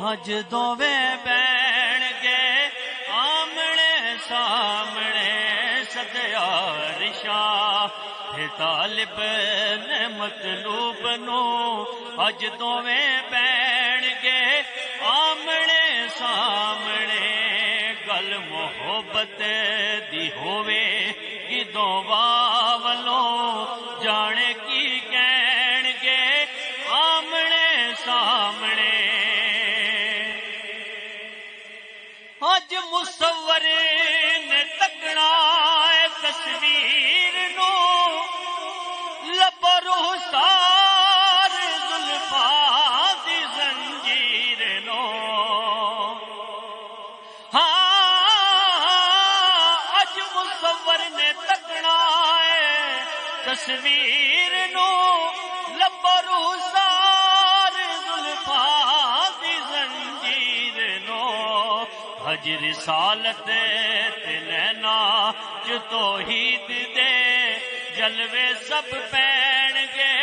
اج دوویں بین گے آمنے سامنے سدیا رشا پھر طالب نے مطلوب نو اج دوویں بین گے آمنے سامنے گل محبت دی ہووے کدوں والوں جانے کی کہن گے آمنے سامنے اج مصور نے تکنا ہے تصویر نو لب رخسار زلفاں دی زنجیر نو اج مصور نے تکنا ہے تصویر نو لب رخسار زلفاں دی زنجیر نو حج رسالت تے لینا جو توحید دے جلوے سب پین گے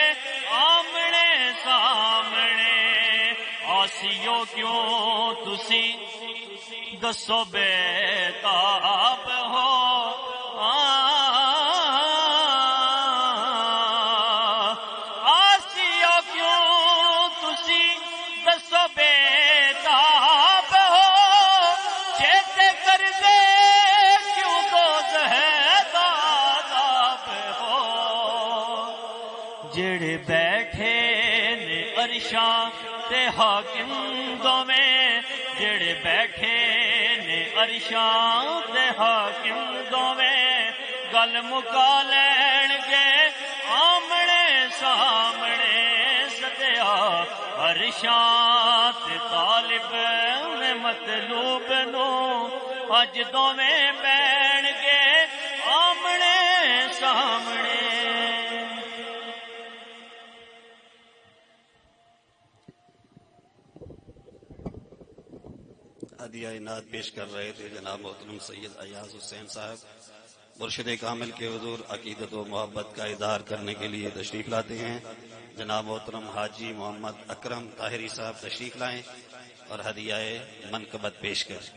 آمنے سامنے آسیو کیوں تسی دسو بے تاب ہو آسیو کیوں تسی دسو بے تاب ہو چیتے کر دے کیوں دوزخ عذاب ہو جڑے بیٹھے نے عرشاں تے حاکم دوویں جڑے بیٹھے نے عرشاں تے حاکم دوویں گل مکا لین گے آمنے سامنے سدیا عرشاں تے طالب نے مطلوب نو اج دوویں بین گے آمنے سامنے ہدیہ نعت پیش کر رہے تھے جناب محترم سید ایاز حسین صاحب مرشد کامل کے حضور عقیدت و محبت کا اظہار کرنے کے لیے تشریف لاتے ہیں. جناب محترم حاجی محمد اکرم طاہری صاحب تشریف لائیں اور ہدیہ منقبت پیش کریں.